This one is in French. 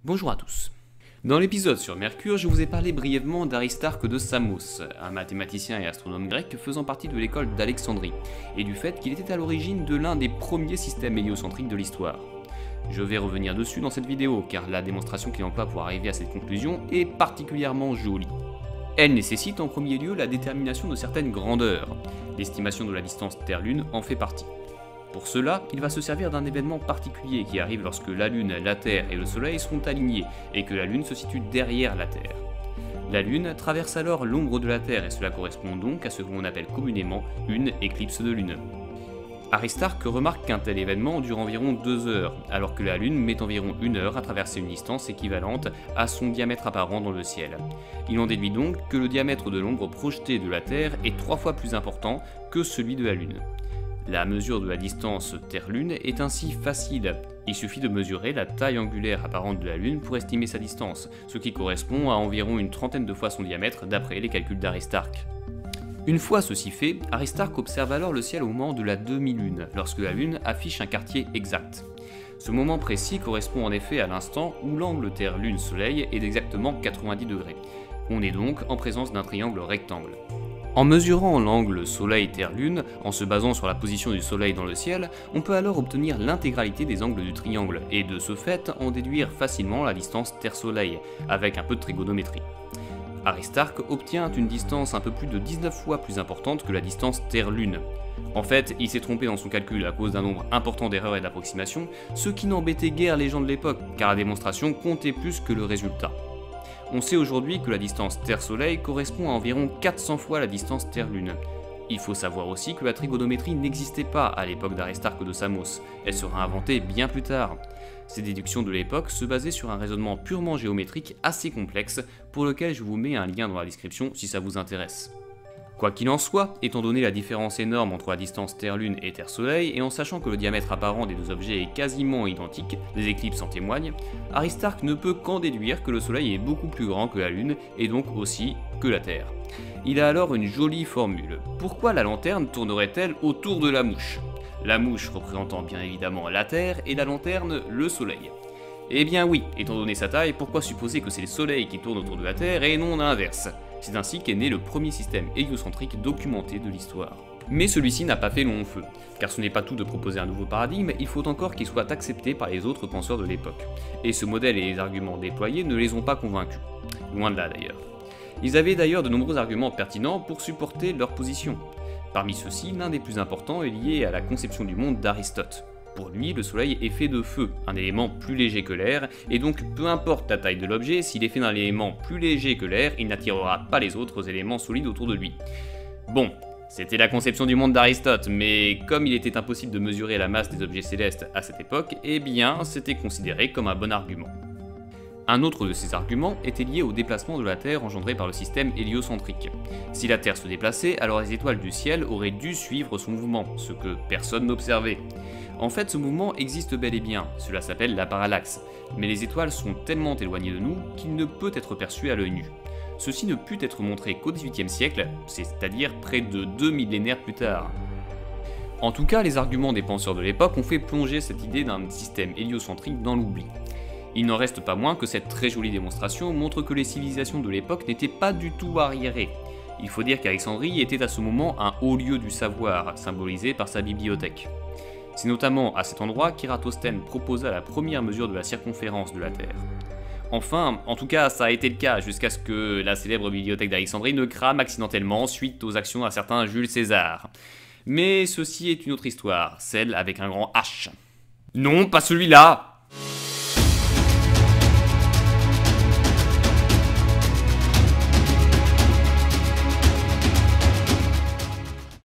Bonjour à tous. Dans l'épisode sur Mercure, je vous ai parlé brièvement d'Aristarque de Samos, un mathématicien et astronome grec faisant partie de l'école d'Alexandrie, et du fait qu'il était à l'origine de l'un des premiers systèmes héliocentriques de l'histoire. Je vais revenir dessus dans cette vidéo, car la démonstration qu'il emploie pour arriver à cette conclusion est particulièrement jolie. Elle nécessite en premier lieu la détermination de certaines grandeurs. L'estimation de la distance Terre-Lune en fait partie. Pour cela, il va se servir d'un événement particulier qui arrive lorsque la Lune, la Terre et le Soleil sont alignés et que la Lune se situe derrière la Terre. La Lune traverse alors l'ombre de la Terre et cela correspond donc à ce que l'on appelle communément une éclipse de Lune. Aristarque remarque qu'un tel événement dure environ 2 heures, alors que la Lune met environ 1 heure à traverser une distance équivalente à son diamètre apparent dans le ciel. Il en déduit donc que le diamètre de l'ombre projetée de la Terre est 3 fois plus important que celui de la Lune. La mesure de la distance Terre-Lune est ainsi facile. Il suffit de mesurer la taille angulaire apparente de la Lune pour estimer sa distance, ce qui correspond à environ une trentaine de fois son diamètre d'après les calculs d'Aristarque. Une fois ceci fait, Aristarque observe alors le ciel au moment de la demi-lune, lorsque la Lune affiche un quartier exact. Ce moment précis correspond en effet à l'instant où l'angle Terre-Lune-Soleil est d'exactement 90 degrés. On est donc en présence d'un triangle rectangle. En mesurant l'angle Soleil-Terre-Lune, en se basant sur la position du Soleil dans le ciel, on peut alors obtenir l'intégralité des angles du triangle, et de ce fait en déduire facilement la distance Terre-Soleil, avec un peu de trigonométrie. Aristarque obtient une distance un peu plus de 19 fois plus importante que la distance Terre-Lune. En fait, il s'est trompé dans son calcul à cause d'un nombre important d'erreurs et d'approximations, ce qui n'embêtait guère les gens de l'époque, car la démonstration comptait plus que le résultat. On sait aujourd'hui que la distance Terre-Soleil correspond à environ 400 fois la distance Terre-Lune. Il faut savoir aussi que la trigonométrie n'existait pas à l'époque d'Aristarque de Samos, elle sera inventée bien plus tard. Ces déductions de l'époque se basaient sur un raisonnement purement géométrique assez complexe, pour lequel je vous mets un lien dans la description si ça vous intéresse. Quoi qu'il en soit, étant donné la différence énorme entre la distance Terre-Lune et Terre-Soleil, et en sachant que le diamètre apparent des deux objets est quasiment identique, les éclipses en témoignent, Aristarque ne peut qu'en déduire que le Soleil est beaucoup plus grand que la Lune, et donc aussi que la Terre. Il a alors une jolie formule. Pourquoi la lanterne tournerait-elle autour de la mouche? La mouche représentant bien évidemment la Terre, et la lanterne le Soleil. Eh bien oui, étant donné sa taille, pourquoi supposer que c'est le Soleil qui tourne autour de la Terre et non l'inverse? C'est ainsi qu'est né le premier système héliocentrique documenté de l'histoire. Mais celui-ci n'a pas fait long feu, car ce n'est pas tout de proposer un nouveau paradigme, il faut encore qu'il soit accepté par les autres penseurs de l'époque. Et ce modèle et les arguments déployés ne les ont pas convaincus. Loin de là d'ailleurs. Ils avaient d'ailleurs de nombreux arguments pertinents pour supporter leur position. Parmi ceux-ci, l'un des plus importants est lié à la conception du monde d'Aristote. Pour lui, le Soleil est fait de feu, un élément plus léger que l'air, et donc peu importe la taille de l'objet, s'il est fait d'un élément plus léger que l'air, il n'attirera pas les autres éléments solides autour de lui. Bon, c'était la conception du monde d'Aristote, mais comme il était impossible de mesurer la masse des objets célestes à cette époque, eh bien c'était considéré comme un bon argument. Un autre de ces arguments était lié au déplacement de la Terre engendré par le système héliocentrique. Si la Terre se déplaçait, alors les étoiles du ciel auraient dû suivre son mouvement, ce que personne n'observait. En fait, ce mouvement existe bel et bien, cela s'appelle la parallaxe, mais les étoiles sont tellement éloignées de nous qu'il ne peut être perçu à l'œil nu. Ceci ne put être montré qu'au XVIIIe siècle, c'est-à-dire près de 2 millénaires plus tard. En tout cas, les arguments des penseurs de l'époque ont fait plonger cette idée d'un système héliocentrique dans l'oubli. Il n'en reste pas moins que cette très jolie démonstration montre que les civilisations de l'époque n'étaient pas du tout arriérées. Il faut dire qu'Alexandrie était à ce moment un haut lieu du savoir, symbolisé par sa bibliothèque. C'est notamment à cet endroit qu'Ératosthène proposa la première mesure de la circonférence de la Terre. Enfin, en tout cas, ça a été le cas jusqu'à ce que la célèbre bibliothèque d'Alexandrie ne crame accidentellement suite aux actions d'un certain Jules César. Mais ceci est une autre histoire, celle avec un grand H. Non, pas celui-là!